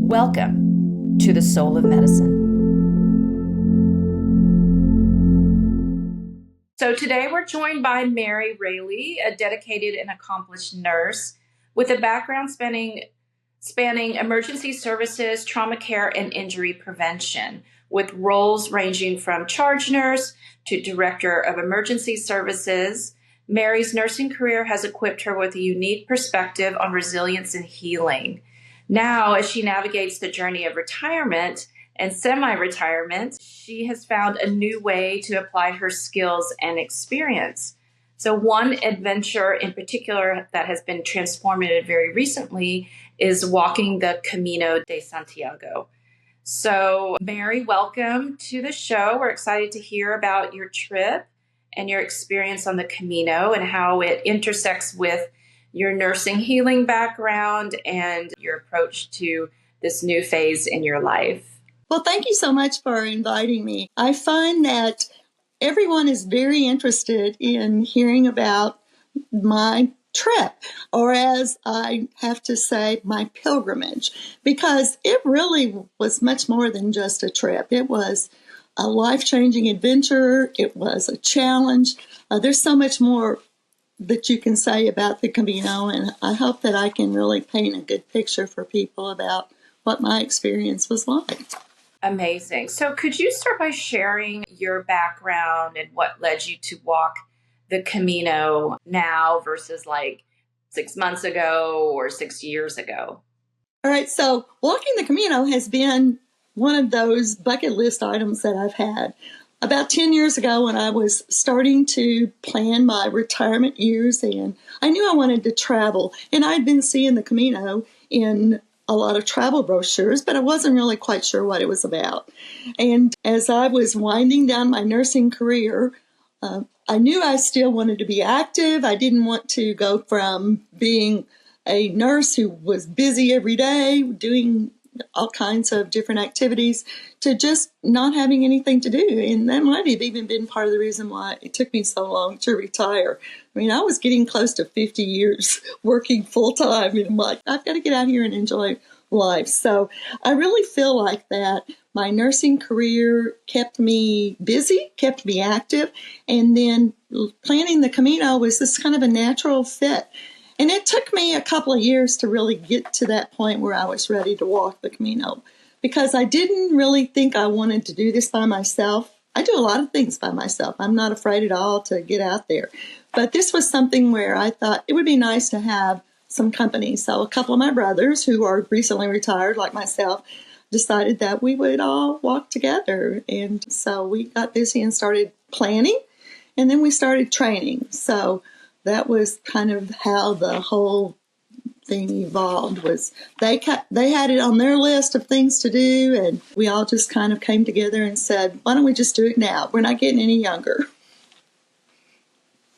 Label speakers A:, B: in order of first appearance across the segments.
A: Welcome to the Soul of Medicine. So today we're joined by Mary Raley, a dedicated and accomplished nurse with a background spanning emergency services, trauma care, and injury prevention, with roles ranging from charge nurse to director of emergency services. Mary's nursing career has equipped her with a unique perspective on resilience and healing. Now, as she navigates the journey of retirement and semi-retirement, she has found a new way to apply her skills and experience. So one adventure in particular that has been transformative very recently is walking the Camino de Santiago. So Mary, welcome to the show. We're excited to hear about your trip and your experience on the Camino and how it intersects with your nursing healing background and your approach to this new phase in your life.
B: Well, thank you so much for inviting me. I find that everyone is very interested in hearing about my trip, or as I have to say, my pilgrimage, because it really was much more than just a trip. It was a life-changing adventure. It was a challenge. There's so much more that you can say about the Camino, and I hope that I can really paint a good picture for people about what my experience was like.
A: Amazing. So could you start by sharing your background and what led you to walk the Camino now versus like 6 months ago or 6 years ago?
B: All right, so walking the Camino has been one of those bucket list items that I've had. About 10 years ago, when I was starting to plan my retirement years, and I knew I wanted to travel, and I'd been seeing the Camino in a lot of travel brochures, but I wasn't really quite sure what it was about. And as I was winding down my nursing career, I knew I still wanted to be active. I didn't want to go from being a nurse who was busy every day, doing all kinds of different activities, to just not having anything to do. And that might have even been part of the reason why it took me so long to retire. I mean, I was getting close to 50 years working full time, and I'm like, I've got to get out here and enjoy life. So I really feel like that my nursing career kept me busy, kept me active, and then planning the Camino was this kind of a natural fit. And it took me a couple of years to really get to that point where I was ready to walk the Camino, because I didn't really think I wanted to do this by myself. I do a lot of things by myself. I'm not afraid at all to get out there. But this was something where I thought it would be nice to have some company. So a couple of my brothers who are recently retired, like myself, decided that we would all walk together. And so we got busy and started planning, and then we started training. So that was kind of how the whole thing evolved. Was they had it on their list of things to do, and we all just kind of came together and said, why don't we just do it now? We're not getting any younger.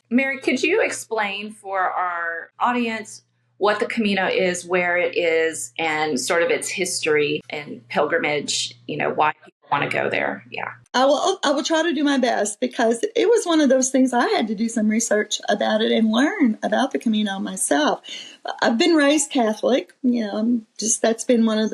A: Mary, could you explain for our audience what the Camino is, where it is, and sort of its history and pilgrimage, why people want to go there? Yeah.
B: I will try to do my best, because it was one of those things I had to do some research about it and learn about the Camino myself. I've been raised Catholic, that's been one of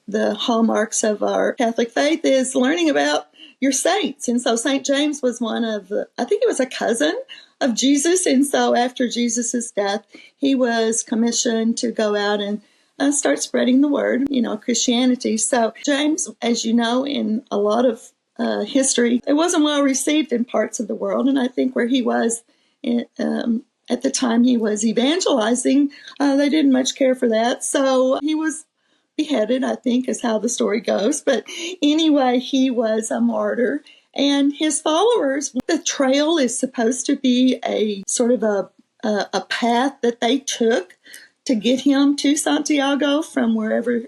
B: the hallmarks of our Catholic faith, is learning about your saints. And so St. James was one of I think it was a cousin of Jesus. And so after Jesus's death, he was commissioned to go out and start spreading the word, Christianity. So James, as you know, in a lot of history, it wasn't well received in parts of the world. And I think where he was at the time he was evangelizing, they didn't much care for that. So he was beheaded, I think, is how the story goes. But anyway, he was a martyr. And his followers, the trail is supposed to be a sort of a path that they took to get him to Santiago from wherever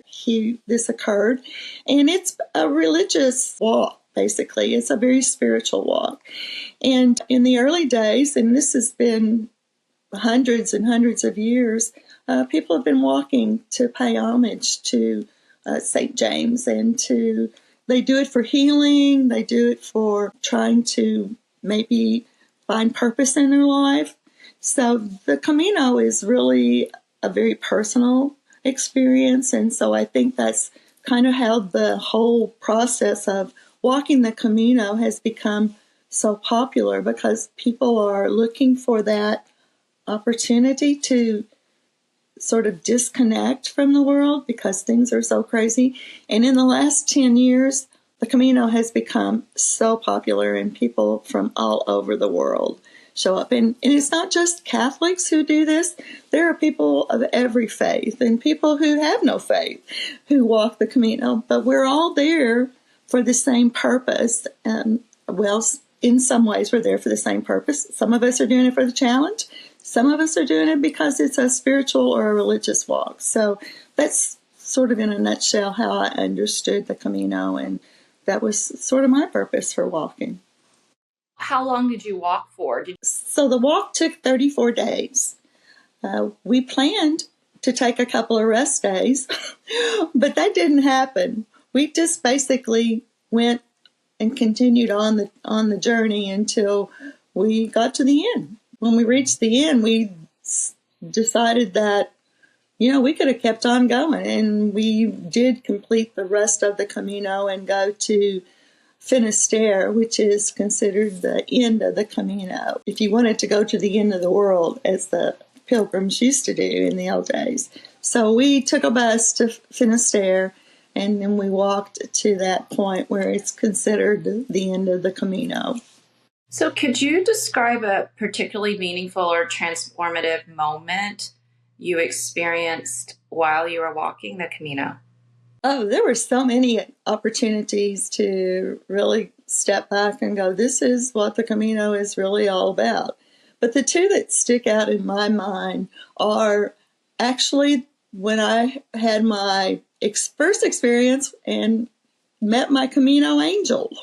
B: this occurred. And it's a religious walk, basically. It's a very spiritual walk. And in the early days, and this has been hundreds and hundreds of years, people have been walking to pay homage to St. James, and they do it for healing. They do it for trying to maybe find purpose in their life. So the Camino is really a very personal experience. And so I think that's kind of how the whole process of walking the Camino has become so popular, because people are looking for that opportunity to sort of disconnect from the world because things are so crazy. And in the last 10 years, the Camino has become so popular, and people from all over the world show up. And it's not just Catholics who do this. There are people of every faith and people who have no faith who walk the Camino. But we're all there for the same purpose. Well, in some ways, we're there for the same purpose. Some of us are doing it for the challenge. Some of us are doing it because it's a spiritual or a religious walk. So that's sort of in a nutshell how I understood the Camino, and that was sort of my purpose for walking.
A: How long did you walk for?
B: So the walk took 34 days. We planned to take a couple of rest days, but that didn't happen. We just basically went and continued on the journey until we got to the end. When we reached the end, we decided that, we could have kept on going, and we did complete the rest of the Camino and go to Finisterre, which is considered the end of the Camino. If you wanted to go to the end of the world, as the pilgrims used to do in the old days. So we took a bus to Finisterre, and then we walked to that point where it's considered the end of the Camino.
A: So could you describe a particularly meaningful or transformative moment you experienced while you were walking the Camino?
B: Oh, there were so many opportunities to really step back and go, this is what the Camino is really all about. But the two that stick out in my mind are actually when I had my first experience and met my Camino angel.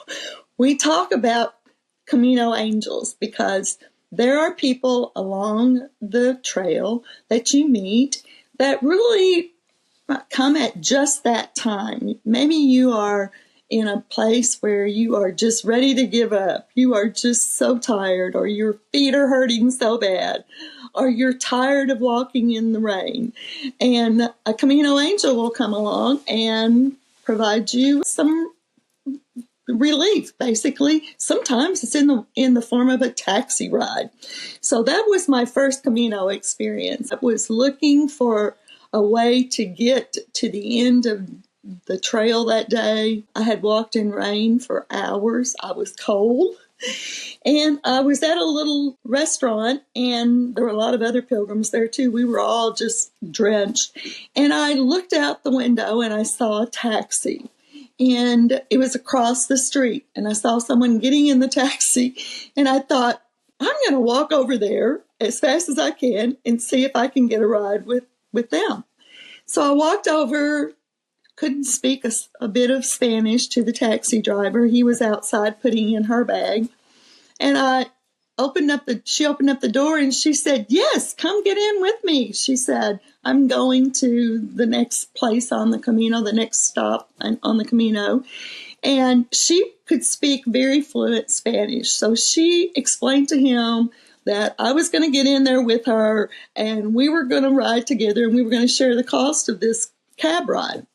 B: We talk about Camino angels because there are people along the trail that you meet that really come at just that time. Maybe you are in a place where you are just ready to give up. You are just so tired, or your feet are hurting so bad, or you're tired of walking in the rain. And a Camino angel will come along and provide you some relief, basically. Sometimes it's in the form of a taxi ride. So that was my first Camino experience. I was looking for a way to get to the end of the trail that day. I had walked in rain for hours. I was cold. And I was at a little restaurant, and there were a lot of other pilgrims there too. We were all just drenched. And I looked out the window and I saw a taxi. And it was across the street. And I saw someone getting in the taxi. And I thought, I'm going to walk over there as fast as I can and see if I can get a ride with them. So I walked over, couldn't speak a bit of Spanish to the taxi driver. He was outside putting in her bag. And she opened up the door and she said, yes, come get in with me. She said, I'm going to the next place on the Camino, the next stop on the Camino. And she could speak very fluent Spanish. So she explained to him that I was going to get in there with her and we were going to ride together and we were going to share the cost of this cab ride.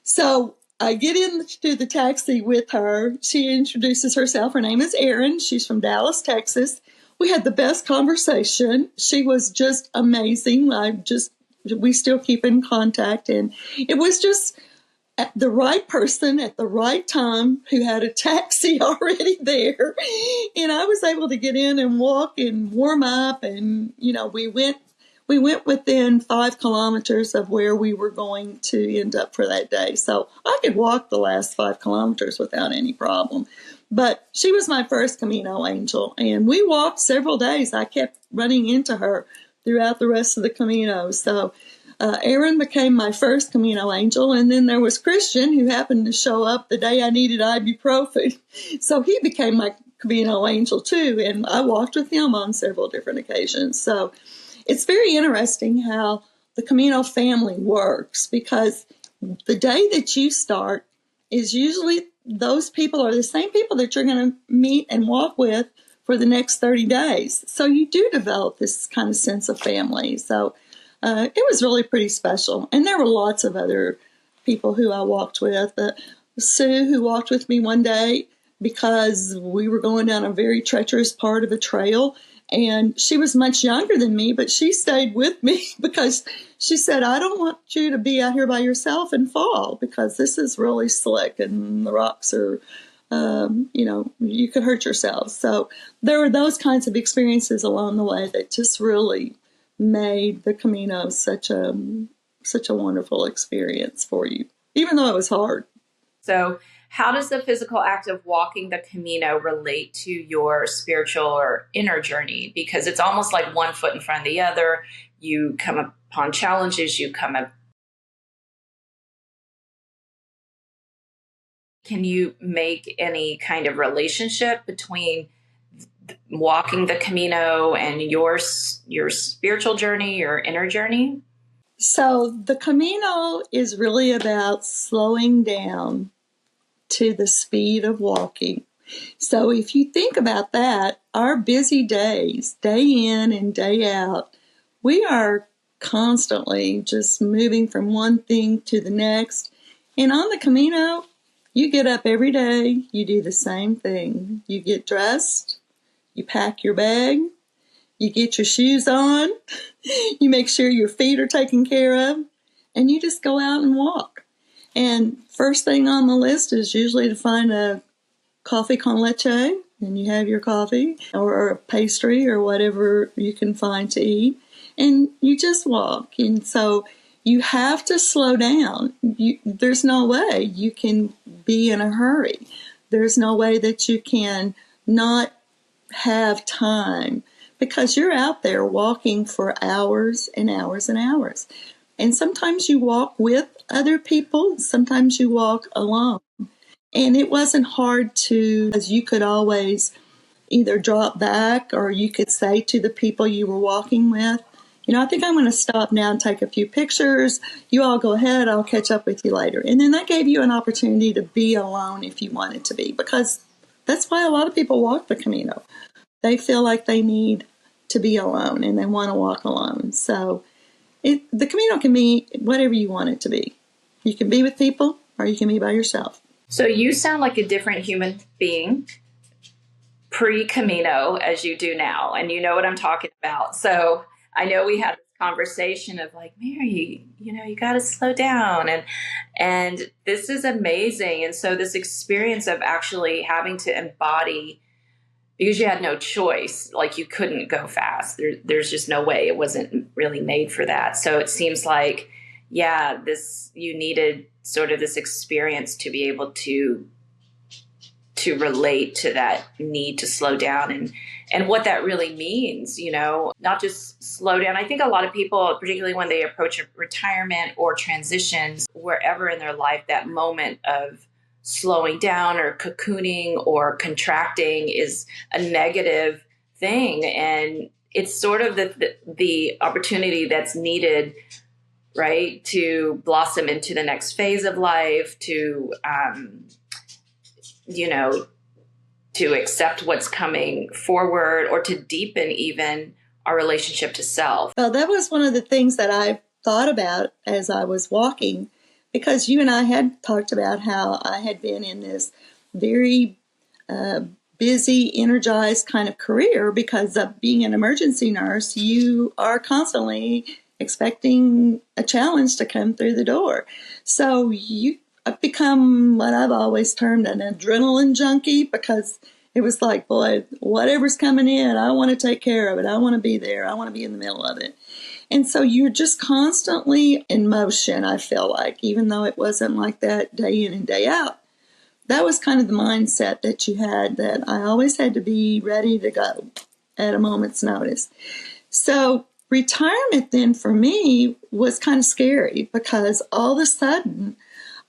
B: So I get into the taxi with her. She introduces herself. Her name is Erin. She's from Dallas, Texas. We had the best conversation. She was just amazing. We still keep in contact. And it was just the right person at the right time who had a taxi already there. And I was able to get in and walk and warm up. And, we went within 5 kilometers of where we were going to end up for that day. So I could walk the last 5 kilometers without any problem. But she was my first Camino angel. And we walked several days. I kept running into her throughout the rest of the Camino. So Erin became my first Camino angel, and then there was Christian, who happened to show up the day I needed ibuprofen. So he became my Camino angel too, and I walked with him on several different occasions. So it's very interesting how the Camino family works, because the day that you start is usually those people are the same people that you're going to meet and walk with for the next 30 days. So you do develop this kind of sense of family. So it was really pretty special. And there were lots of other people who I walked with. Sue, who walked with me one day because we were going down a very treacherous part of a trail. And she was much younger than me, but she stayed with me because she said, I don't want you to be out here by yourself and fall because this is really slick and the rocks are, you could hurt yourself. So there were those kinds of experiences along the way that just really made the Camino such a wonderful experience for you, even though it was hard.
A: So how does the physical act of walking the Camino relate to your spiritual or inner journey? Because it's almost like one foot in front of the other. You come upon challenges, Can you make any kind of relationship between walking the Camino and your spiritual journey, your inner journey?
B: So the Camino is really about slowing down to the speed of walking. So if you think about that, our busy days, day in and day out, we are constantly just moving from one thing to the next. And on the Camino, you get up every day, you do the same thing. You get dressed, you pack your bag, you get your shoes on, you make sure your feet are taken care of, and you just go out and walk. And first thing on the list is usually to find a coffee con leche, and you have your coffee or a pastry or whatever you can find to eat, and you just walk. And so you have to slow down. There's no way you can be in a hurry. There's no way that you can not have time because you're out there walking for hours and hours and hours. And sometimes you walk with other people, sometimes you walk alone. And it wasn't hard as you could always either drop back or you could say to the people you were walking with, I think I'm going to stop now and take a few pictures. You all go ahead, I'll catch up with you later. And then that gave you an opportunity to be alone if you wanted to be, because that's why a lot of people walk the Camino. They feel like they need to be alone and they want to walk alone. So the Camino can be whatever you want it to be. You can be with people or you can be by yourself.
A: So you sound like a different human being pre-Camino as you do now. And you know what I'm talking about. So I know we had this conversation of like, Mary, you got to slow down. And this is amazing. And so this experience of actually having to embody, because you had no choice, like you couldn't go fast. There's just no way. It wasn't really made for that. So it seems like, you needed sort of this experience to be able to relate to that need to slow down and what that really means, not just slow down. I think a lot of people, particularly when they approach a retirement or transitions, wherever in their life, that moment of slowing down or cocooning or contracting is a negative thing. And it's sort of the opportunity that's needed, right, to blossom into the next phase of life, to to accept what's coming forward or to deepen even our relationship to self.
B: Well, that was one of the things that I thought about as I was walking, because you and I had talked about how I had been in this very busy, energized kind of career because of being an emergency nurse. You are constantly expecting a challenge to come through the door. So I've become what I've always termed an adrenaline junkie, because it was like, boy, whatever's coming in, I want to take care of it. I want to be there. I want to be in the middle of it. And so you're just constantly in motion, I feel like, even though it wasn't like that day in and day out. That was kind of the mindset that you had, that I always had to be ready to go at a moment's notice. So retirement then for me was kind of scary, because all of a sudden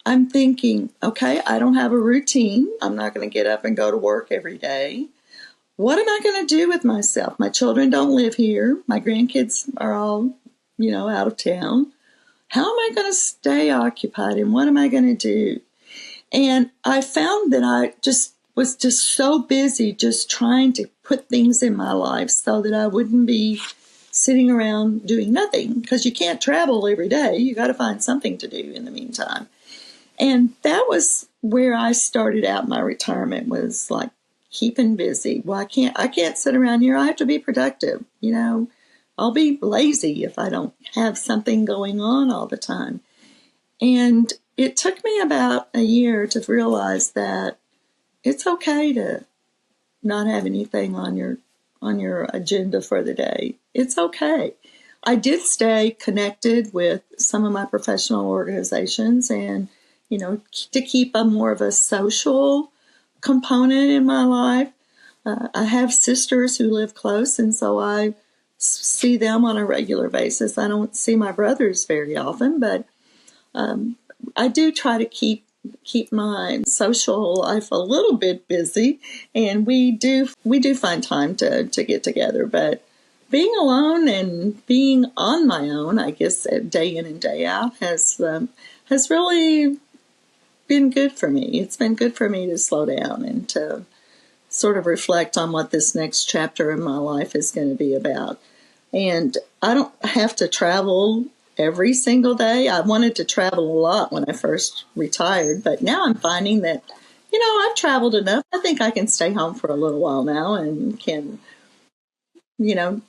B: I'm thinking, okay, I don't have a routine. I'm not going to get up and go to work every day. What am I going to do with myself? My children don't live here. My grandkids are all, out of town. How am I going to stay occupied, and what am I going to do? And I found that I was so busy just trying to put things in my life so that I wouldn't be sitting around doing nothing, because you can't travel every day. You got to find something to do in the meantime. And that was where I started out my retirement, was like keeping busy. Well, I can't sit around here. I have to be productive. I'll be lazy if I don't have something going on all the time. And it took me about a year to realize that it's okay to not have anything on your agenda for the day. It's okay. I did stay connected with some of my professional organizations, and to keep a more of a social component in my life. I have sisters who live close, and so I see them on a regular basis. I don't see my brothers very often, but I do try to keep my social life a little bit busy, and we do find time to get together. But being alone and being on my own, I guess, day in and day out has really been good for me. It's been good for me to slow down and to sort of reflect on what this next chapter in my life is going to be about. And I don't have to travel every single day. I wanted to travel a lot when I first retired, but now I'm finding that, I've traveled enough. I think I can stay home for a little while now and can,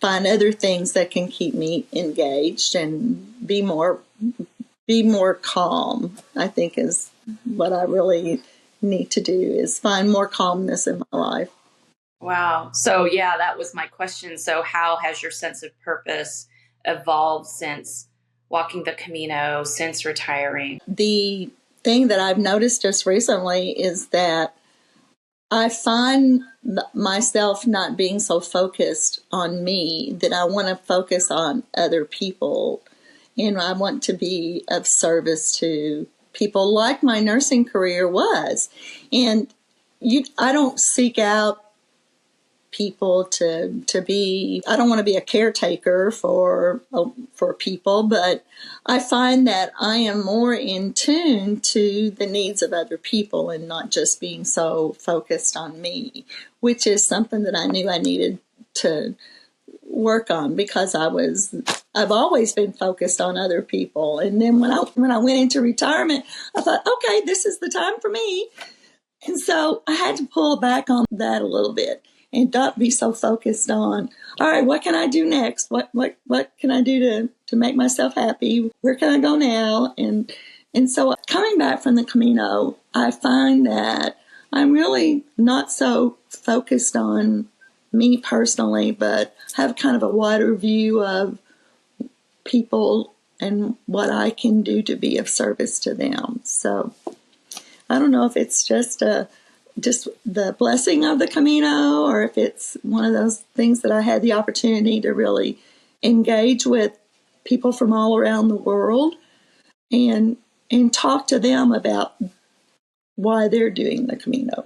B: find other things that can keep me engaged and be more calm, I think, is what I really need to do, is find more calmness in my life.
A: Wow. So yeah, that was my question. So how has your sense of purpose evolved since walking the Camino, since retiring?
B: The thing that I've noticed just recently is that I find myself not being so focused on me, that I want to focus on other people, and I want to be of service to people, like my nursing career was. And I don't seek out people to be, I don't want to be a caretaker for people, but I find that I am more in tune to the needs of other people and not just being so focused on me, which is something that I knew I needed to work on, because I've always been focused on other people. And then when I went into retirement, I thought, okay, this is the time for me. And so I had to pull back on that a little bit and not be so focused on, all right, what can I do next? What can I do to make myself happy? Where can I go now? And so coming back from the Camino, I find that I'm really not so focused on me personally, but have kind of a wider view of people and what I can do to be of service to them. So I don't know if it's just the blessing of the Camino, or if it's one of those things that I had the opportunity to really engage with people from all around the world and talk to them about why they're doing the Camino,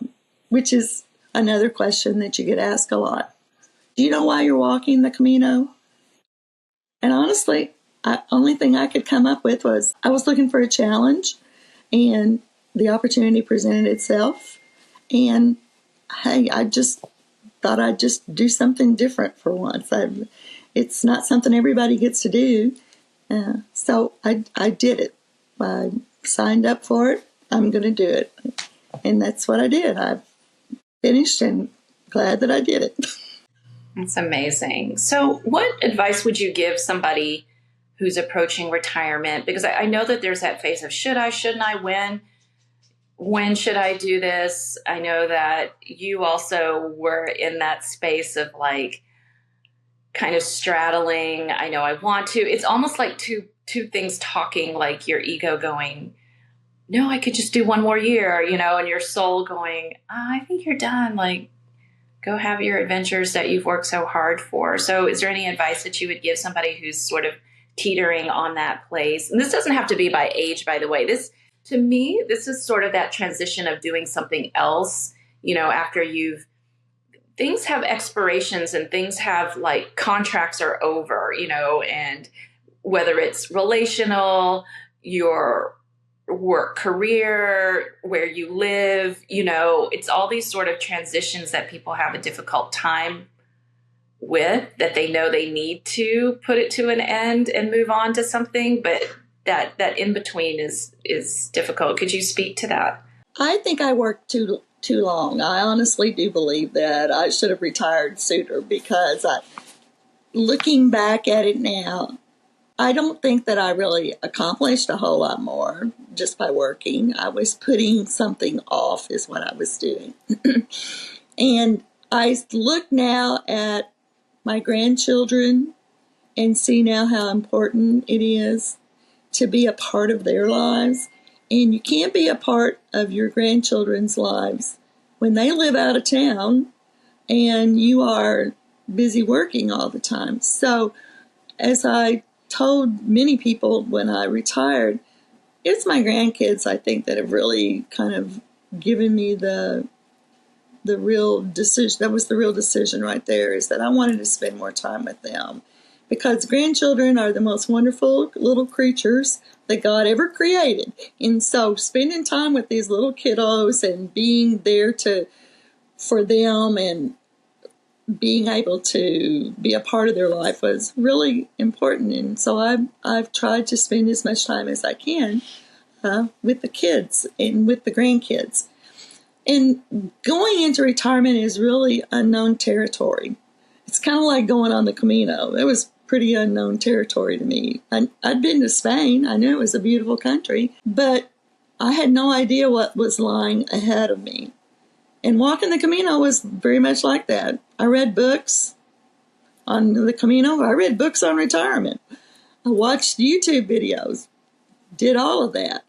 B: which is another question that you get asked a lot. Do you know why you're walking the Camino? And honestly, the only thing I could come up with was I was looking for a challenge, and the opportunity presented itself. And hey, I just thought I'd just do something different for once. It's not something everybody gets to do. So I did it. I signed up for it. I'm going to do it. And that's what I did. I finished, and glad that I did it.
A: That's amazing. So what advice would you give somebody who's approaching retirement? Because I know that there's that phase of should I, shouldn't I, when should I do this? I know that you also were in that space of like kind of straddling. I know I want to. It's almost like two things talking, like your ego going, no, I could just do one more year, and your soul going, I think you're done. Like, go have your adventures that you've worked so hard for. So is there any advice that you would give somebody who's sort of teetering on that place? And this doesn't have to be by age, by the way. To me, this is sort of that transition of doing something else, after things have expirations and things have like contracts are over, and whether it's relational, your work career, where you live, it's all these sort of transitions that people have a difficult time with, that they know they need to put it to an end and move on to something, but that in between is difficult. Could you speak to that?
B: I think I worked too long. I honestly do believe that I should have retired sooner, because looking back at it now, I don't think that I really accomplished a whole lot more just by working. I was putting something off is what I was doing. And I look now at my grandchildren and see now how important it is to be a part of their lives. And you can't be a part of your grandchildren's lives when they live out of town and you are busy working all the time. So as I told many people when I retired, it's my grandkids, I think, that have really kind of given me the real decision. That was the real decision right there, is that I wanted to spend more time with them, because grandchildren are the most wonderful little creatures that God ever created. And so spending time with these little kiddos and being there for them and being able to be a part of their life was really important. And so I've tried to spend as much time as I can with the kids and with the grandkids. And going into retirement is really unknown territory. It's kind of like going on the Camino. It was pretty unknown territory to me. I'd been to Spain. I knew it was a beautiful country, but I had no idea what was lying ahead of me. And walking the Camino was very much like that. I read books on the Camino. I read books on retirement. I watched YouTube videos, did all of that.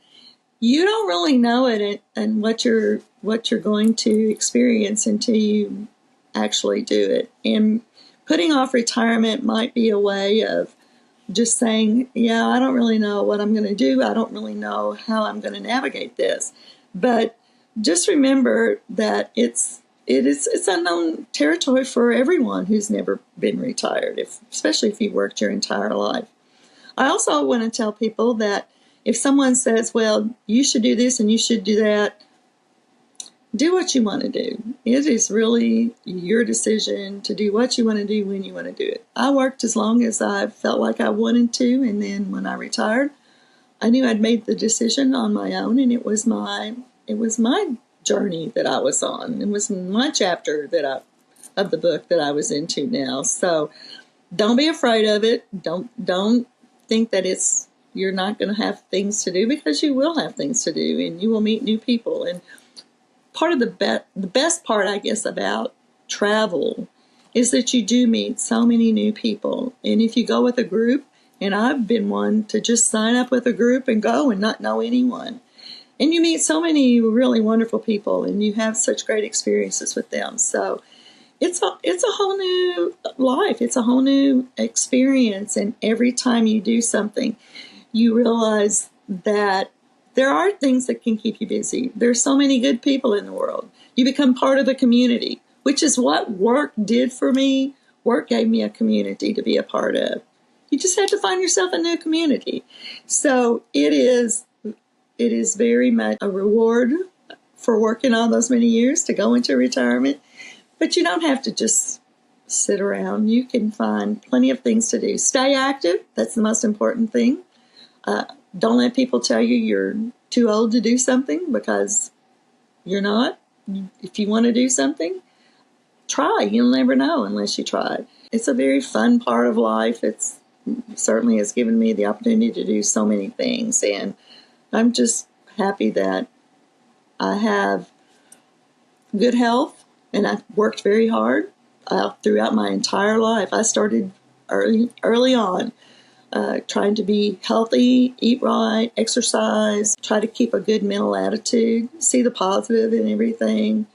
B: You don't really know it and what you're going to experience until you actually do it. And putting off retirement might be a way of just saying, yeah, I don't really know what I'm going to do. I don't really know how I'm going to navigate this. But just remember that it's unknown territory for everyone who's never been retired, especially if you worked your entire life. I also want to tell people that if someone says, well, you should do this and you should do that, do what you want to do. It is really your decision to do what you want to do when you want to do it. I worked as long as I felt like I wanted to, and then when I retired, I knew I'd made the decision on my own, and it was my journey that I was on. It was my chapter of the book that I was into now. So don't be afraid of it. Don't think that you're not going to have things to do, because you will have things to do, and you will meet new people. And part of the best part, I guess, about travel is that you do meet so many new people. And if you go with a group, and I've been one to just sign up with a group and go and not know anyone, and you meet so many really wonderful people, and you have such great experiences with them. So it's a whole new life. It's a whole new experience. And every time you do something, you realize that there are things that can keep you busy. There's so many good people in the world. You become part of a community, which is what work did for me. Work gave me a community to be a part of. You just have to find yourself a new community. So it is very much a reward for working all those many years to go into retirement. But you don't have to just sit around. You can find plenty of things to do. Stay active. That's the most important thing. Don't let people tell you you're too old to do something, because you're not. If you want to do something, try. You'll never know unless you try. It's a very fun part of life. It's certainly has given me the opportunity to do so many things. And I'm just happy that I have good health, and I've worked very hard throughout my entire life. I started early on. Trying to be healthy, eat right, exercise, try to keep a good mental attitude, see the positive in everything,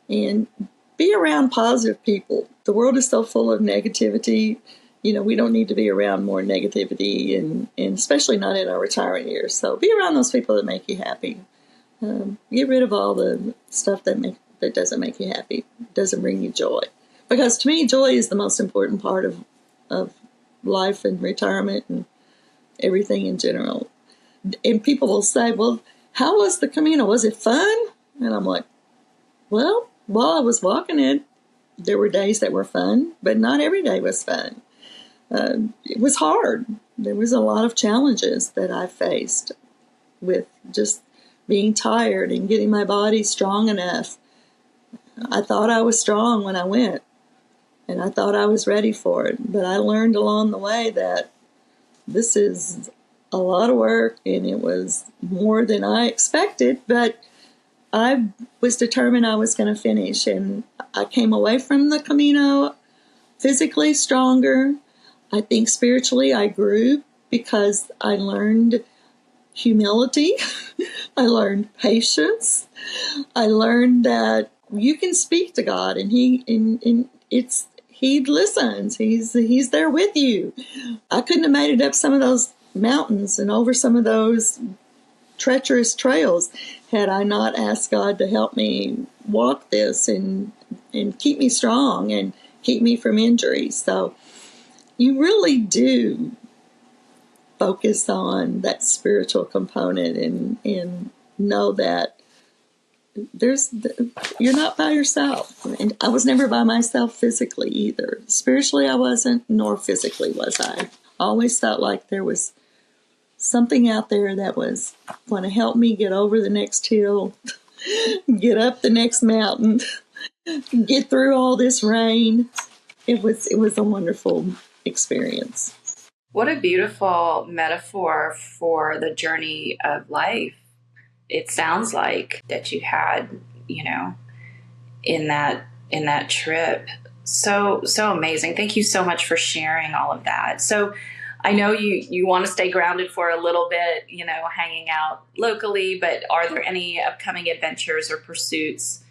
B: and be around positive people. The world is so full of negativity. We don't need to be around more negativity, and especially not in our retirement years. So be around those people that make you happy. Get rid of all the stuff that doesn't make you happy, doesn't bring you joy. Because to me, joy is the most important part of life and retirement and everything in general. And people will say, well, how was the Camino? Was it fun? And I'm like, well, while I was walking it, There were days that were fun, but not every day was fun. It was hard. There was a lot of challenges that I faced with just being tired and getting my body strong enough. I thought I was strong when I went, and I thought I was ready for it. But I learned along the way that this is a lot of work, and it was more than I expected, but I was determined I was going to finish, and I came away from the Camino physically stronger. I think spiritually I grew because I learned humility. I learned patience. I learned that you can speak to God, and He listens. He's there with you. I couldn't have made it up some of those mountains and over some of those treacherous trails had I not asked God to help me walk this and keep me strong and keep me from injury. So you really do focus on that spiritual component and know that you're not by yourself. And I was never by myself physically either. Spiritually I wasn't, nor physically was I. I always felt like there was something out there that was going to help me get over the next hill, get up the next mountain, get through all this rain. It was a wonderful experience.
A: What a beautiful metaphor for the journey of life. It sounds like that you had, in that trip. So amazing. Thank you so much for sharing all of that. So I know you want to stay grounded for a little bit, hanging out locally, but are there any upcoming adventures or pursuits,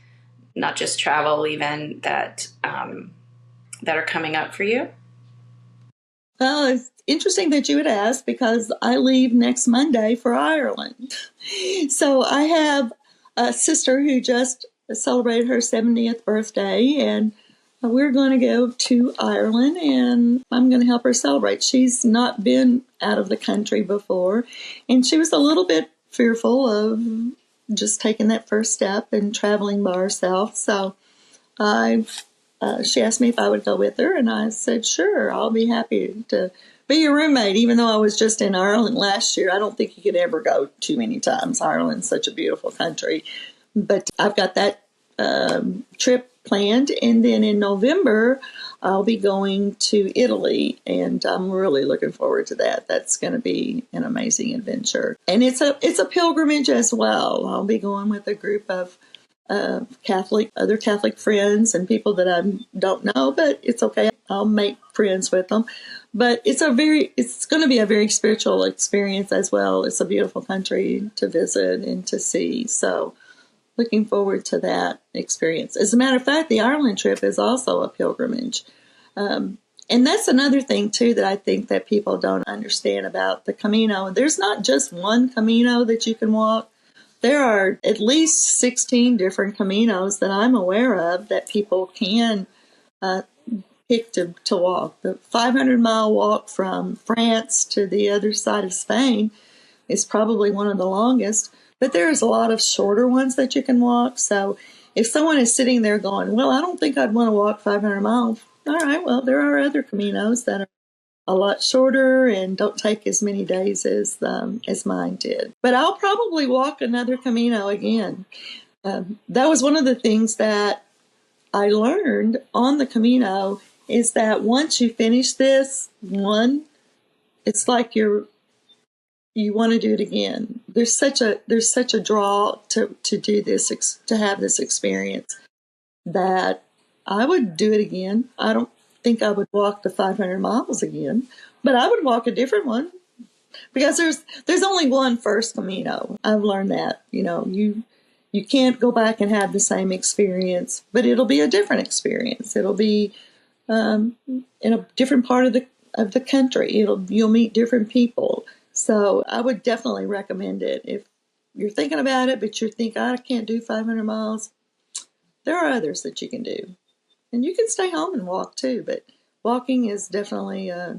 A: not just travel even, that are coming up for you?
B: Well, it's interesting that you would ask because I leave next Monday for Ireland. So I have a sister who just celebrated her 70th birthday, and we're going to go to Ireland, and I'm going to help her celebrate. She's not been out of the country before, and she was a little bit fearful of just taking that first step and traveling by herself. So she asked me if I would go with her, and I said, sure, I'll be happy to be your roommate, even though I was just in Ireland last year. I don't think you could ever go too many times. Ireland's such a beautiful country. But I've got that trip planned, and then in November I'll be going to Italy, and I'm really looking forward to that. That's going to be an amazing adventure, and it's a pilgrimage as well. I'll be going with a group of other Catholic friends and people that I don't know, but it's okay. I'll make friends with them. But it's going to be a very spiritual experience as well. It's a beautiful country to visit and to see. So looking forward to that experience. As a matter of fact, the Ireland trip is also a pilgrimage. And that's another thing, too, that I think that people don't understand about the Camino. There's not just one Camino that you can walk. There are at least 16 different Caminos that I'm aware of that people can pick to walk. The 500-mile walk from France to the other side of Spain is probably one of the longest. But there's a lot of shorter ones that you can walk. So if someone is sitting there going, well, I don't think I'd want to walk 500 miles. All right, well, there are other Caminos that are a lot shorter and don't take as many days as mine did. But I'll probably walk another Camino again. That was one of the things that I learned on the Camino is that once you finish this one, it's like you want to do it again. There's such a draw to do this, to have this experience, that I would do it again. I don't think I would walk the 500 miles again, but I would walk a different one because there's only one first Camino. I've learned that, you can't go back and have the same experience, but it'll be a different experience. It'll be in a different part of the country. You'll meet different people. So I would definitely recommend it. If you're thinking about it, but you think, I can't do 500 miles, there are others that you can do. And you can stay home and walk too, but walking is definitely a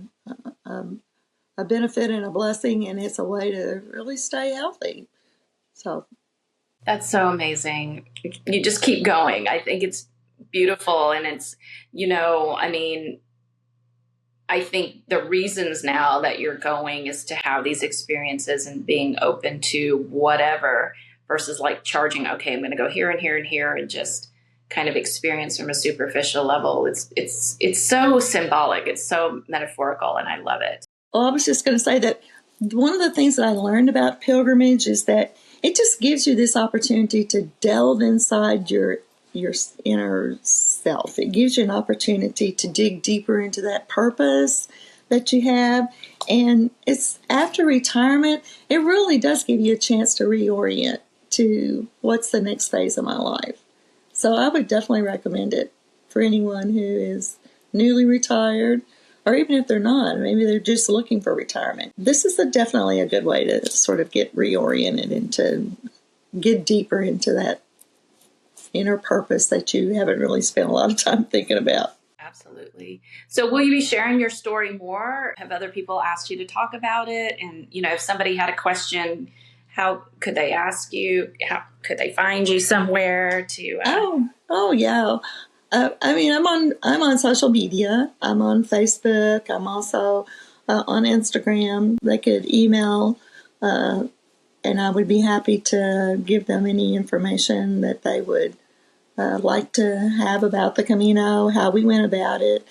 B: benefit and a blessing, and it's a way to really stay healthy. So
A: that's so amazing. You just keep going. I think it's beautiful. And it's, I mean, I think the reasons now that you're going is to have these experiences and being open to whatever versus like charging, okay, I'm going to go here and here and here and just kind of experience from a superficial level. It's so symbolic. It's so metaphorical, and I love it.
B: Well, I was just going to say that one of the things that I learned about pilgrimage is that it just gives you this opportunity to delve inside your inner self. It gives you an opportunity to dig deeper into that purpose that you have. And it's after retirement, it really does give you a chance to reorient to what's the next phase of my life. So I would definitely recommend it for anyone who is newly retired, or even if they're not, maybe they're just looking for retirement. This is definitely a good way to sort of get reoriented and to get deeper into that inner purpose that you haven't really spent a lot of time thinking about.
A: Absolutely. So will you be sharing your story more? Have other people asked you to talk about it? And, if somebody had a question, how could they ask you? How could they find you somewhere to?
B: Oh, yeah. I mean, I'm on social media. I'm on Facebook. I'm also on Instagram. They could email, and I would be happy to give them any information that they would like to have about the Camino, how we went about it.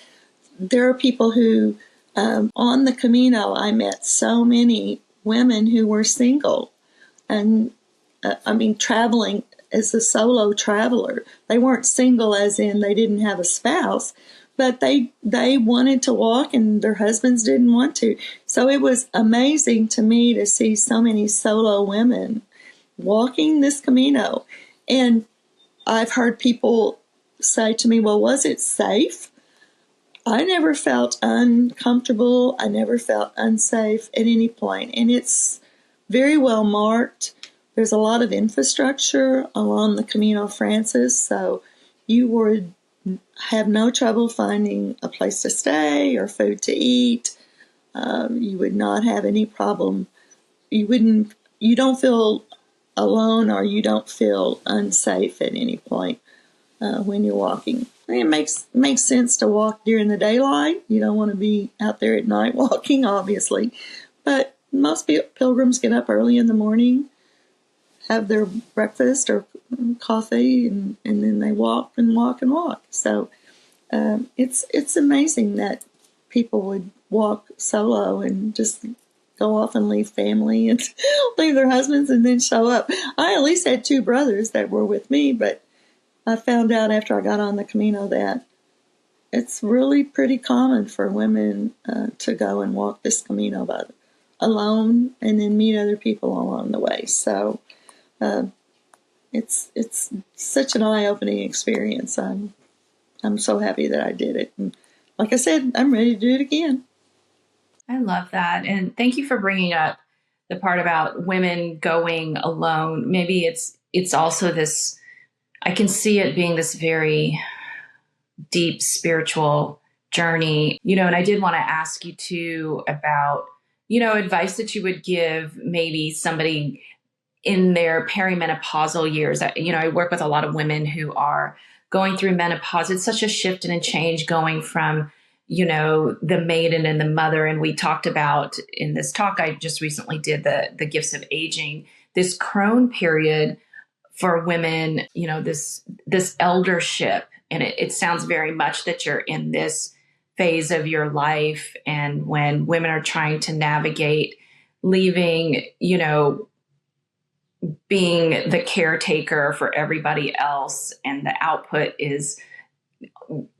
B: There are people who, on the Camino, I met so many women who were single, and traveling as a solo traveler. They weren't single as in they didn't have a spouse, but they wanted to walk and their husbands didn't want to. So it was amazing to me to see so many solo women walking this Camino. And I've heard people say to me, well, was it safe? I never felt uncomfortable. I never felt unsafe at any point. And it's very well marked. There's a lot of infrastructure along the Camino Frances, so you would have no trouble finding a place to stay or food to eat. You would not have any problem. You don't feel alone, or you don't feel unsafe at any point when you're walking. I mean, it makes sense to walk during the daylight. You don't want to be out there at night walking, obviously. But most pilgrims get up early in the morning, have their breakfast or coffee, and then they walk and walk and walk. So it's amazing that people would walk solo and just go off and leave family and leave their husbands and then show up. I at least had 2 brothers that were with me, but I found out after I got on the Camino that it's really pretty common for women to go and walk this Camino alone and then meet other people along the way. So it's such an eye-opening experience. I'm so happy that I did it. And like I said, I'm ready to do it again.
A: I love that. And thank you for bringing up the part about women going alone. Maybe it's also this, I can see it being this very deep spiritual journey, and I did want to ask you too about, advice that you would give maybe somebody in their perimenopausal years. I work with a lot of women who are going through menopause. It's such a shift and a change going from, the maiden and the mother. And we talked about in this talk I just recently did, the gifts of aging, this crone period for women, this eldership. And it sounds very much that you're in this phase of your life. And when women are trying to navigate leaving, being the caretaker for everybody else, and the output is,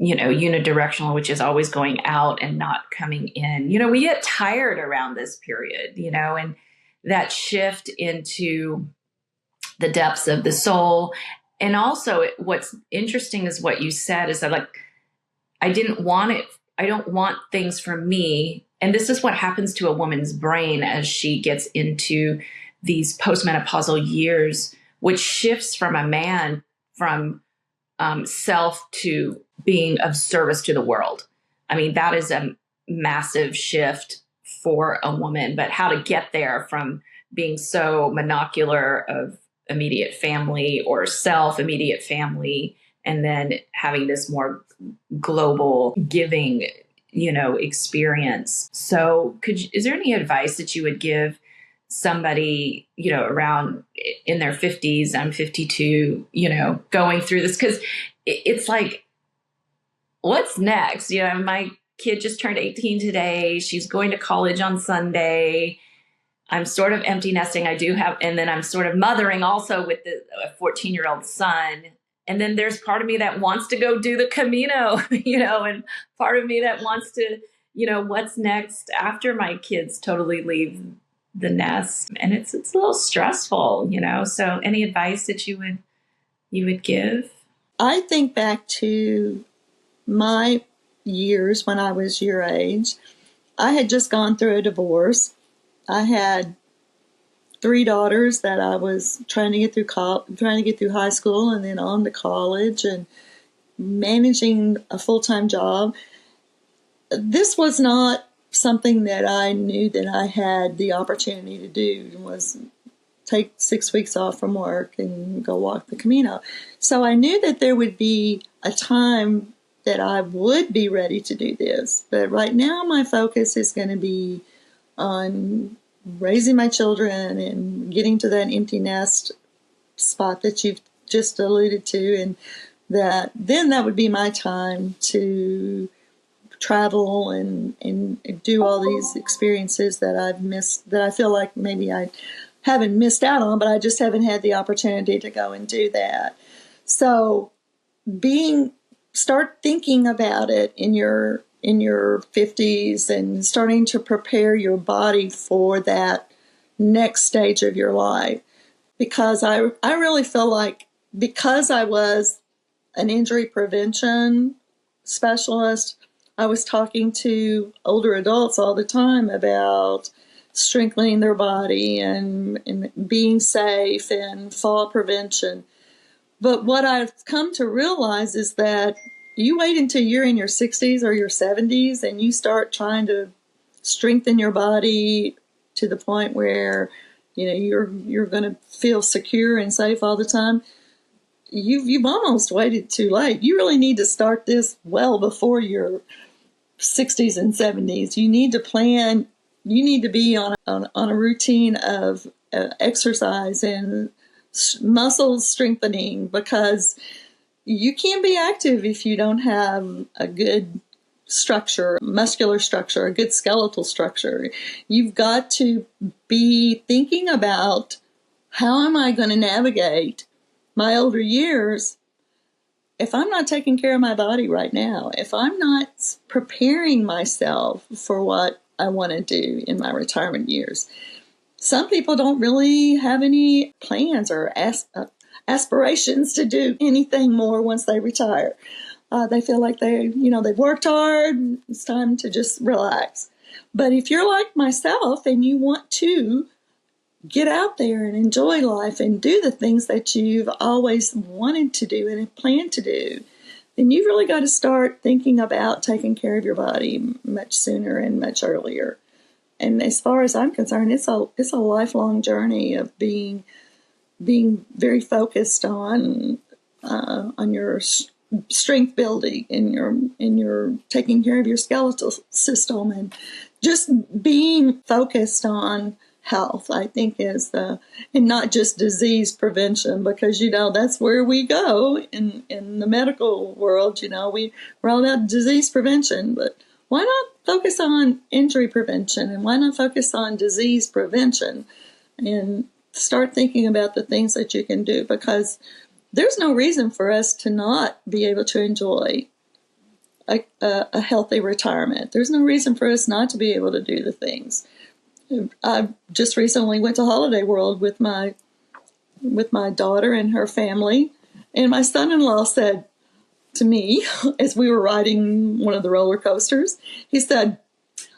A: unidirectional, which is always going out and not coming in. We get tired around this period, and that shift into the depths of the soul. And also what's interesting is what you said is that, like, I don't want things for me. And this is what happens to a woman's brain as she gets into these postmenopausal years, which shifts from a man from self to being of service to the world. I mean, that is a massive shift for a woman, but how to get there from being so monocular of immediate family or immediate family and then having this more global giving, experience. So is there any advice that you would give somebody, around in their 50s? I'm 52, going through this, because it's like, what's next? My kid just turned 18 today. She's going to college on Sunday. I'm sort of empty nesting. And then I'm sort of mothering also with a 14-year-old son. And then there's part of me that wants to go do the Camino, and part of me that wants to, what's next after my kids totally leave the nest. And it's a little stressful, so any advice that you would give?
B: I think back to my years when I was your age. I had just gone through a divorce. I had 3 daughters that I was trying to get through high school and then on to college, and managing a full-time job. This was not something that I knew that I had the opportunity to do, was take 6 weeks off from work and go walk the Camino. So I knew that there would be a time that I would be ready to do this. But right now my focus is going to be on raising my children and getting to that empty nest spot that you've just alluded to, and that would be my time to travel and do all these experiences that I've missed, that I feel like maybe I haven't missed out on, but I just haven't had the opportunity to go and do that. So start thinking about it in your 50s and starting to prepare your body for that next stage of your life. Because I really feel like, because I was an injury prevention specialist, I was talking to older adults all the time about strengthening their body and being safe and fall prevention. But what I've come to realize is that you wait until you're in your 60s or your 70s and you start trying to strengthen your body to the point where you're going to feel secure and safe all the time. You've almost waited too late. You really need to start this well before your 60s and 70s. You need to plan. You need to be on a routine of exercise and muscle strengthening, because you can't be active if you don't have a good structure, muscular structure, a good skeletal structure. You've got to be thinking about, how am I going to navigate my older years if I'm not taking care of my body right now, if I'm not preparing myself for what I want to do in my retirement years. Some people don't really have any plans or aspirations to do anything more once they retire. They feel like they've worked hard. It's time to just relax. But if you're like myself and you want to get out there and enjoy life and do the things that you've always wanted to do and planned to do, then you've really got to start thinking about taking care of your body much sooner and much earlier. And as far as I'm concerned, it's a lifelong journey of being very focused on your strength building and your taking care of your skeletal system, and just being focused on health, I think, and not just disease prevention, because that's where we go in the medical world. We're all about disease prevention, but why not focus on injury prevention, and why not focus on disease prevention and start thinking about the things that you can do? Because there's no reason for us to not be able to enjoy a healthy retirement. There's no reason for us not to be able to do the things. I just recently went to Holiday World with my daughter and her family, and my son-in-law said to me, as we were riding one of the roller coasters, he said,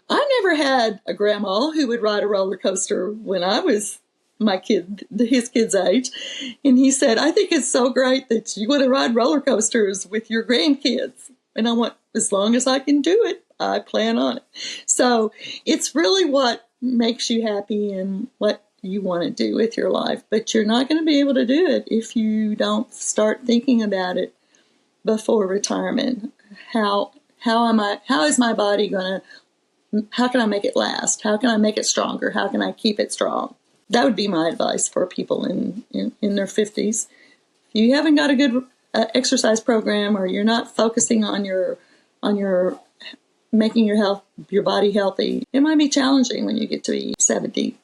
B: "I never had a grandma who would ride a roller coaster when I was his kid's age." And he said, "I think it's so great that you want to ride roller coasters with your grandkids." And I went, as long as I can do it, I plan on it. So it's really what makes you happy and what you want to do with your life. But you're not going to be able to do it if you don't start thinking about it before retirement. How is my body how can I make it last? How can I make it stronger? How can I keep it strong? That would be my advice for people in their 50s. If you haven't got a good exercise program, or you're not focusing on your making your body healthy, it might be challenging when you get to be 70.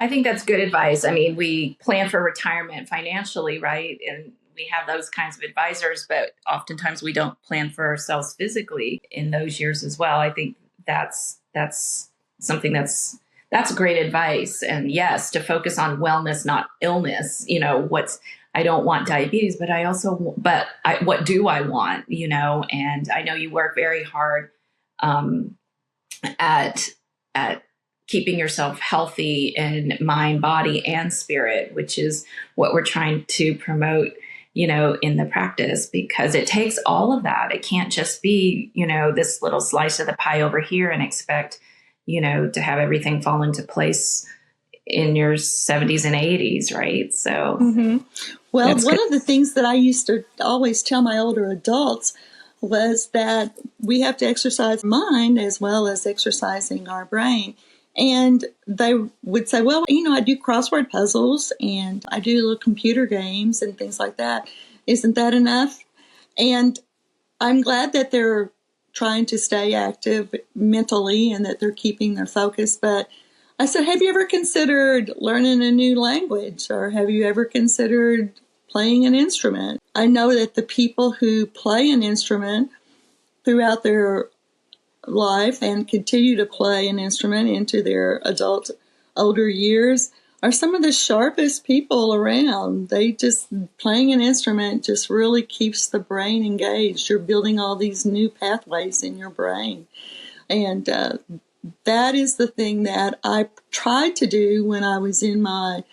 A: I think that's good advice. I mean, we plan for retirement financially, right? And we have those kinds of advisors, but oftentimes we don't plan for ourselves physically in those years as well. I think that's something that's great advice. And yes, to focus on wellness, not illness. I don't want diabetes, but what do I want? And I know you work very hard at keeping yourself healthy in mind, body, and spirit, which is what we're trying to promote, in the practice, because it takes all of that. It can't just be, this little slice of the pie over here and expect, to have everything fall into place in your 70s and 80s, right? So,
B: Well, one of the things that I used to always tell my older adults was that we have to exercise mind as well as exercising our brain. And they would say, well, I do crossword puzzles and I do little computer games and things like that. Isn't that enough? And I'm glad that they're trying to stay active mentally and that they're keeping their focus. But I said, have you ever considered learning a new language, or have you ever considered playing an instrument? I know that the people who play an instrument throughout their life and continue to play an instrument into their older years are some of the sharpest people around. Playing an instrument just really keeps the brain engaged. You're building all these new pathways in your brain. And that is the thing that I tried to do when I was in my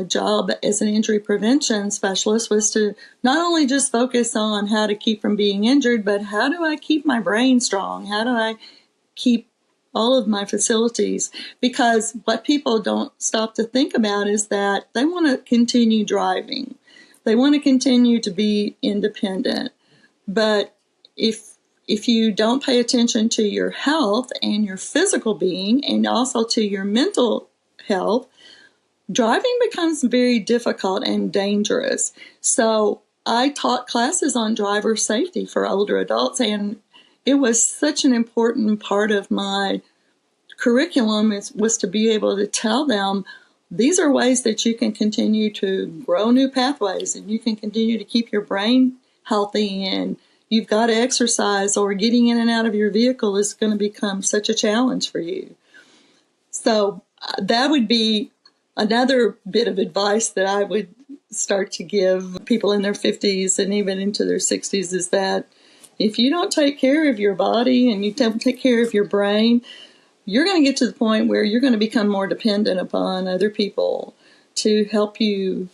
B: job as an injury prevention specialist, was to not only just focus on how to keep from being injured, but how do I keep my brain strong? How do I keep all of my facilities? Because what people don't stop to think about is that they want to continue driving. They want to continue to be independent. But if you don't pay attention to your health and your physical being, and also to your mental health, driving becomes very difficult and dangerous. So I taught classes on driver safety for older adults, and it was such an important part of my curriculum was to be able to tell them these are ways that you can continue to grow new pathways, and you can continue to keep your brain healthy, and you've got to exercise, or getting in and out of your vehicle is going to become such a challenge for you. So that would be another bit of advice that I would start to give people in their 50s and even into their 60s, is that if you don't take care of your body and you don't take care of your brain, you're going to get to the point where you're going to become more dependent upon other people to help you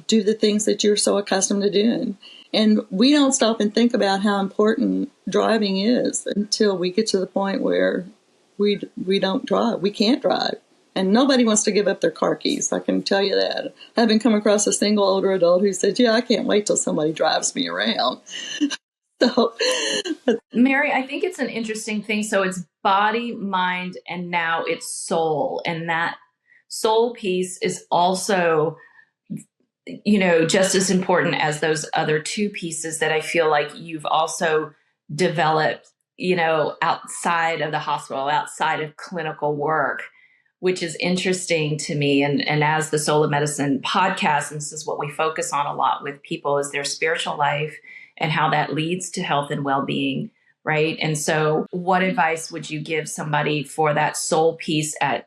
B: do the things that you're so accustomed to doing. And we don't stop and think about how important driving is until we get to the point where we don't drive. We can't drive. And nobody wants to give up their car keys. I can tell you that. I haven't come across a single older adult who said, yeah, I can't wait till somebody drives me around. So,
A: Mary, I think it's an interesting thing. So it's body, mind, and now it's soul. And that soul piece is also, just as important as those other two pieces that I feel like you've also developed, outside of the hospital, outside of clinical work, which is interesting to me. And as the Soul of Medicine podcast, and this is what we focus on a lot with people, is their spiritual life and how that leads to health and well-being, right? And so what advice would you give somebody for that soul piece at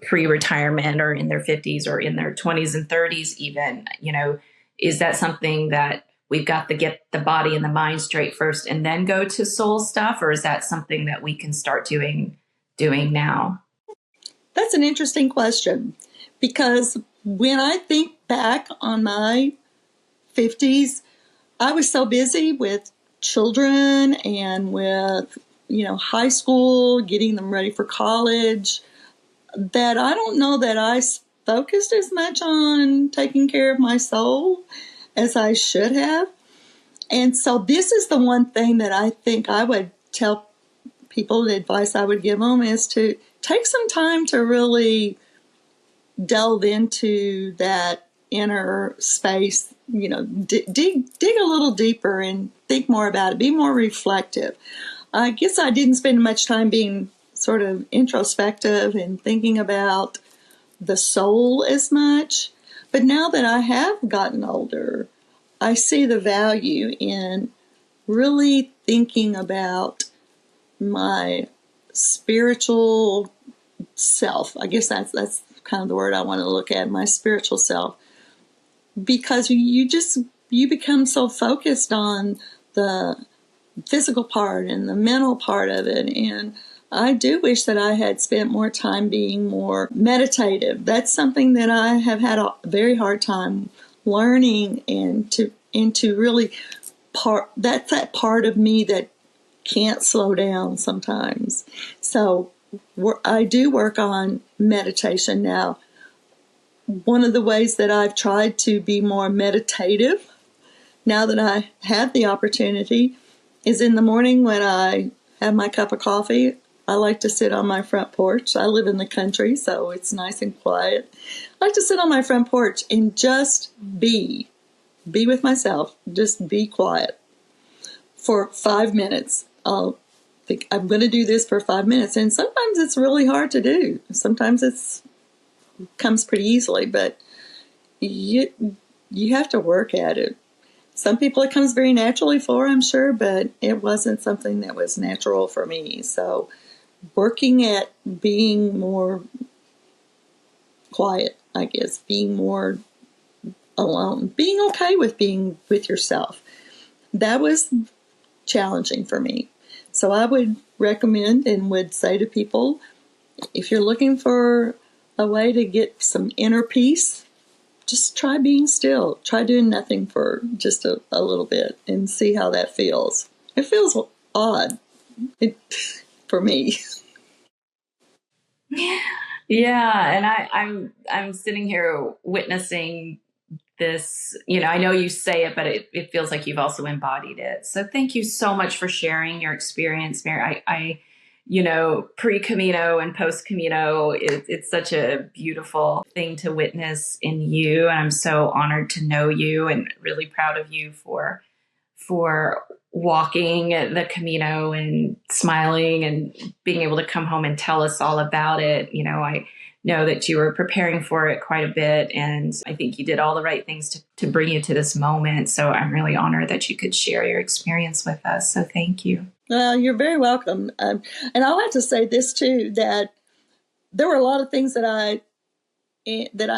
A: pre-retirement, or in their 50s, or in their 20s and 30s even? Is that something that we've got to get the body and the mind straight first and then go to soul stuff? Or is that something that we can start doing now?
B: That's an interesting question, because when I think back on my 50s, I was so busy with children and with, high school, getting them ready for college, that I don't know that I focused as much on taking care of my soul as I should have. And so this is the one thing that I think I would tell people, the advice I would give them is to take some time to really delve into that inner space, dig a little deeper and think more about it, be more reflective. I guess I didn't spend much time being sort of introspective and thinking about the soul as much. But now that I have gotten older, I see the value in really thinking about my spiritual self. I guess that's kind of the word I want to look at, my spiritual self. Because you become so focused on the physical part and the mental part of it. And I do wish that I had spent more time being more meditative. That's something that I have had a very hard time learning, and to really that's that part of me that can't slow down sometimes. So I do work on meditation now. One of the ways that I've tried to be more meditative now that I have the opportunity is in the morning when I have my cup of coffee. I like to sit on my front porch. I live in the country, so it's nice and quiet. I like to sit on my front porch and just be with myself, just be quiet for 5 minutes. I'll think I'm going to do this for 5 minutes, and sometimes it's really hard to do. Sometimes it comes pretty easily, but you have to work at it. Some people it comes very naturally for, I'm sure, but it wasn't something that was natural for me. So working at being more quiet, I guess, being more alone, being okay with being with yourself, that was challenging for me. So I would recommend and would say to people, if you're looking for a way to get some inner peace, just try being still. Try doing nothing for just a little bit and see how that feels. It feels odd for me.
A: Yeah, and I'm sitting here witnessing this. I know you say it, but it feels like you've also embodied it. So thank you so much for sharing your experience, Mary. I pre-Camino and post-Camino, it's such a beautiful thing to witness in you. And I'm so honored to know you and really proud of you for walking the Camino and smiling and being able to come home and tell us all about it. I know that you were preparing for it quite a bit, and I think you did all the right things to bring you to this moment. So I'm really honored that you could share your experience with us. So thank you.
B: Well, you're very welcome. And I like to say this too, that there were a lot of things that I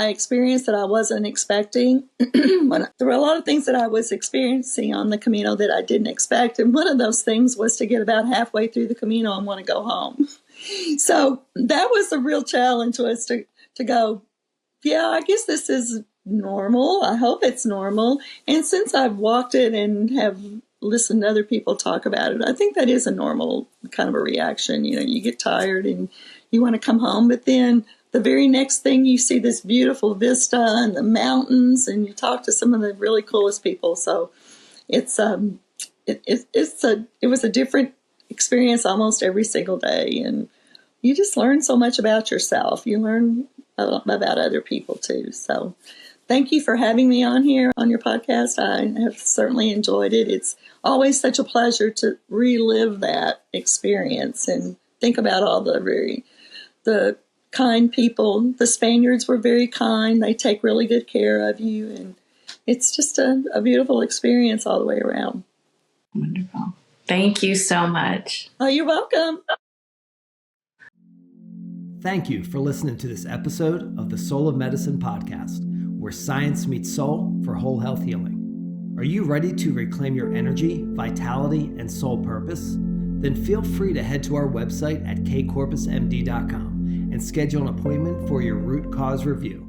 B: experienced that I wasn't expecting. There were a lot of things that I was experiencing on the Camino that I didn't expect. And one of those things was to get about halfway through the Camino and want to go home. So that was the real challenge, was to go, yeah, I guess this is normal. I hope it's normal. And since I've walked it and have listened to other people talk about it, I think that is a normal kind of a reaction. You get tired and you want to come home, but then the very next thing you see this beautiful vista and the mountains, and you talk to some of the really coolest people. So it was a different experience almost every single day, and you just learn so much about yourself. You learn about other people too. So thank you for having me on here on your podcast. I have certainly enjoyed it. It's always such a pleasure to relive that experience and think about all the kind people. The Spaniards were very kind. They take really good care of you, and it's just a beautiful experience all the way around.
A: Wonderful. Thank you so much.
B: Oh, you're welcome.
C: Thank you for listening to this episode of the Soul of Medicine podcast, where science meets soul for whole health healing. Are you ready to reclaim your energy, vitality, and soul purpose? Then feel free to head to our website at kcorpusmd.com and schedule an appointment for your root cause review.